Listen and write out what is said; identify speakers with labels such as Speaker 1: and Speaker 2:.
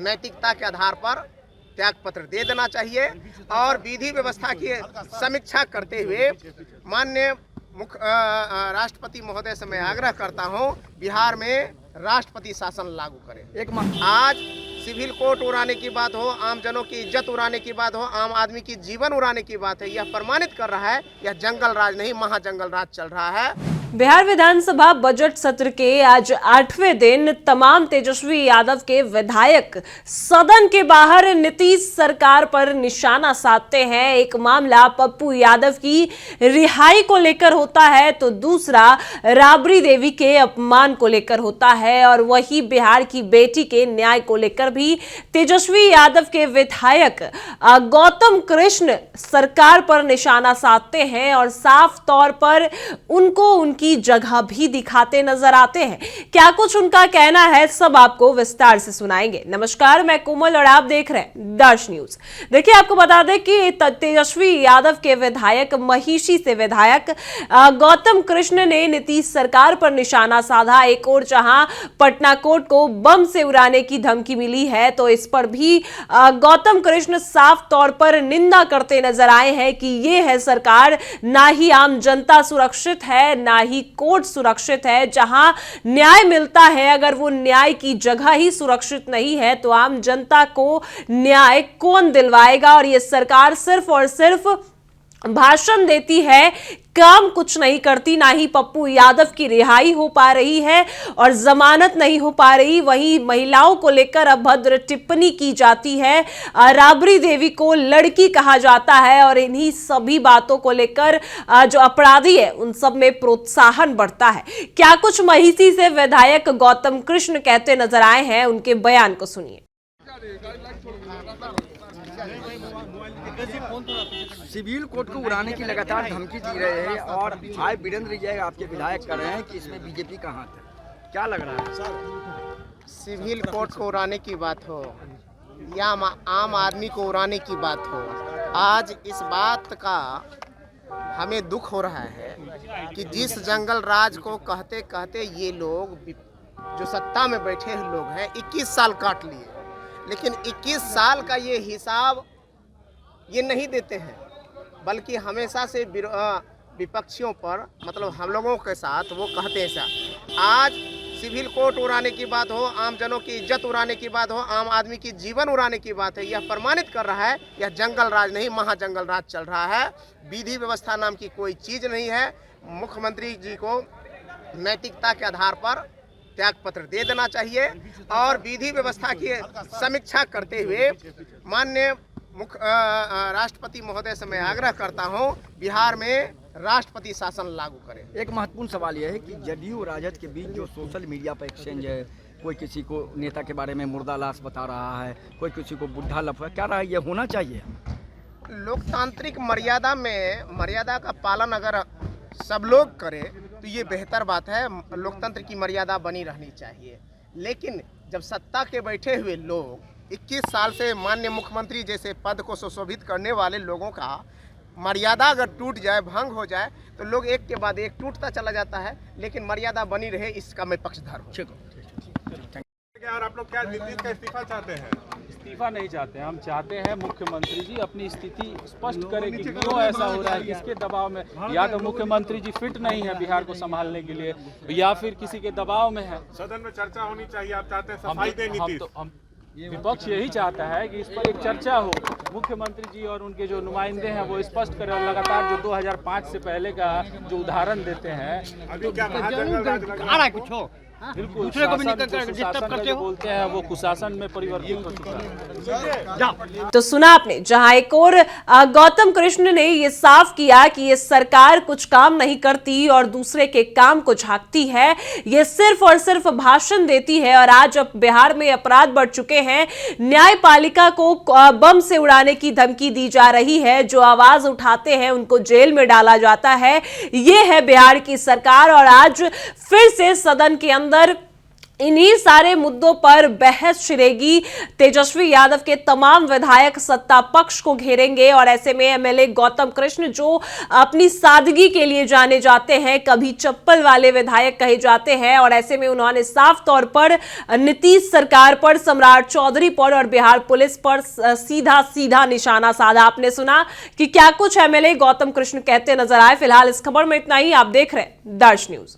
Speaker 1: नैतिकता के आधार पर त्याग पत्र दे देना चाहिए और विधि व्यवस्था की समीक्षा करते हुए माननीय राष्ट्रपति महोदय से मैं आग्रह करता हूं, बिहार में राष्ट्रपति शासन लागू करें। आज सिविल कोर्ट उड़ाने की बात हो, आम जनों की इज्जत उड़ाने की बात हो, आम आदमी की जीवन उड़ाने की बात है, यह प्रमाणित कर रहा है यह जंगल राज नहीं महाजंगल राज चल रहा है।
Speaker 2: बिहार विधानसभा बजट सत्र के आज 8वें दिन तमाम तेजस्वी यादव के विधायक सदन के बाहर नीतीश सरकार पर निशाना साधते हैं। एक मामला पप्पू यादव की रिहाई को लेकर होता है तो दूसरा राबड़ी देवी के अपमान को लेकर होता है और वही बिहार की बेटी के न्याय को लेकर भी तेजस्वी यादव के विधायक गौतम कृष्ण सरकार पर निशाना साधते हैं और साफ तौर पर उनको उनकी जगह भी दिखाते नजर आते हैं। क्या कुछ उनका कहना है सब आपको विस्तार से सुनाएंगे। नमस्कार, मैं कोमल और आप देख रहे हैं दर्श न्यूज। देखिए, आपको बता दें कि तेजस्वी यादव के विधायक महिषी से विधायक गौतम कृष्ण ने नीतीश सरकार पर निशाना साधा। एक और जहां पटना कोर्ट को बम से उड़ाने की धमकी मिली है तो इस पर भी गौतम कृष्ण साफ तौर पर निंदा करते नजर आए हैं कि ये है सरकार, ना ही आम जनता सुरक्षित है ना ही कोर्ट सुरक्षित है। जहां न्याय मिलता है, अगर वो न्याय की जगह ही सुरक्षित नहीं है तो आम जनता को न्याय कौन दिलवाएगा। और ये सरकार सिर्फ और सिर्फ भाषण देती है, काम कुछ नहीं करती। ना ही पप्पू यादव की रिहाई हो पा रही है और जमानत नहीं हो पा रही। वहीं महिलाओं को लेकर अभद्र टिप्पणी की जाती है, राबड़ी देवी को लड़की कहा जाता है और इन्हीं सभी बातों को लेकर जो अपराधी है उन सब में प्रोत्साहन बढ़ता है। क्या कुछ महिषी से विधायक गौतम कृष्ण कहते नजर आए हैं, उनके बयान को सुनिए।
Speaker 3: सिविल कोर्ट को उड़ाने की लगातार धमकी दी रहे हैं और भाई वीरेंद्र जय आपके विधायक कर रहे हैं कि इसमें बीजेपी का हाथ है, क्या लग रहा है सर?
Speaker 1: सिविल कोर्ट को उड़ाने की बात हो या आम आदमी को उड़ाने की बात हो, आज इस बात का हमें दुख हो रहा है कि जिस जंगल राज को कहते कहते ये लोग जो सत्ता में बैठे लोग हैं 21 साल काट लिए, लेकिन 21 साल का ये हिसाब ये नहीं देते हैं, बल्कि हमेशा से विपक्षियों पर मतलब हम लोगों के साथ वो कहते हैं ऐसा। आज सिविल कोर्ट उड़ाने की बात हो, आम जनों की इज्जत उड़ाने की बात हो, आम आदमी की जीवन उड़ाने की बात है, यह प्रमाणित कर रहा है यह जंगल राज नहीं महाजंगल राज चल रहा है। विधि व्यवस्था नाम की कोई चीज़ नहीं है। मुख्यमंत्री जी को नैतिकता के आधार पर त्याग पत्र दे देना चाहिए और विधि व्यवस्था की समीक्षा करते हुए माननीय राष्ट्रपति महोदय से मैं आग्रह करता हूं, बिहार में राष्ट्रपति शासन लागू करें।
Speaker 3: एक महत्वपूर्ण सवाल यह है कि जदयू और राजद के बीच जो सोशल मीडिया पर एक्सचेंज है, कोई किसी को नेता के बारे में मुर्दा लाश बता रहा है, कोई किसी को बुढ़ा लफड़ा, क्या रहा है, ये होना चाहिए?
Speaker 1: लोकतांत्रिक मर्यादा का पालन अगर सब लोग करें तो ये बेहतर बात है। लोकतंत्र की मर्यादा बनी रहनी चाहिए, लेकिन जब सत्ता के बैठे हुए लोग 21 साल से माननीय मुख्यमंत्री जैसे पद को सुशोभित करने वाले लोगों का मर्यादा अगर टूट जाए, भंग हो जाए तो लोग एक के बाद एक टूटता चला जाता है, लेकिन मर्यादा बनी रहे इसका मैं पक्षधर हूँ।
Speaker 4: और आप लोग क्या नीतीश का इस्तीफा चाहते हैं?
Speaker 5: इस्तीफा नहीं चाहते हैं, हम चाहते हैं मुख्यमंत्री जी अपनी स्थिति स्पष्ट करें कि क्यों ऐसा हो रहा है, किसके दबाव में। या तो मुख्यमंत्री जी फिट नहीं है बिहार को संभालने के लिए या फिर किसी के दबाव में है।
Speaker 4: सदन में चर्चा होनी चाहिए, आप चाहते हैं सफाई दे नीतीश?
Speaker 5: हम विपक्ष यही चाहता है कि इस पर एक चर्चा हो, मुख्यमंत्री जी और उनके जो नुमाइंदे हैं वो स्पष्ट करें। और लगातार जो 2005 से पहले का जो उदाहरण देते हैं,
Speaker 4: अभी क्या महाजंगल राज लग रहा है?
Speaker 5: बिल्कुल दूसरे को भी डिस्टर्ब करते हो, बोलते हैं वो कुशासन में परिवर्तित हो चुका है।
Speaker 2: तो सुना आपने, जहां एक और गौतम कृष्ण ने यह साफ किया कि ये सरकार कुछ काम नहीं करती और दूसरे के काम को झांकती है, ये सिर्फ और सिर्फ भाषण देती है। और आज अब बिहार में अपराध बढ़ चुके हैं, न्यायपालिका को बम से उड़ाने की धमकी दी जा रही है, जो आवाज उठाते हैं उनको जेल में डाला जाता है। ये है बिहार की सरकार और आज फिर से सदन के अंदर इन्हीं सारे मुद्दों पर बहस छिड़ेगी। तेजस्वी यादव के तमाम विधायक सत्ता पक्ष को घेरेंगे और ऐसे में एमएलए गौतम कृष्ण, जो अपनी सादगी के लिए जाने जाते हैं, कभी चप्पल वाले विधायक कहे जाते हैं, और ऐसे में उन्होंने साफ तौर पर नीतीश सरकार पर, सम्राट चौधरी पर और बिहार पुलिस पर सीधा सीधा निशाना साधा। आपने सुना कि क्या कुछ एमएलए गौतम कृष्ण कहते नजर आए। फिलहाल इस खबर में इतना ही। आप देख रहे हैं दर्श न्यूज।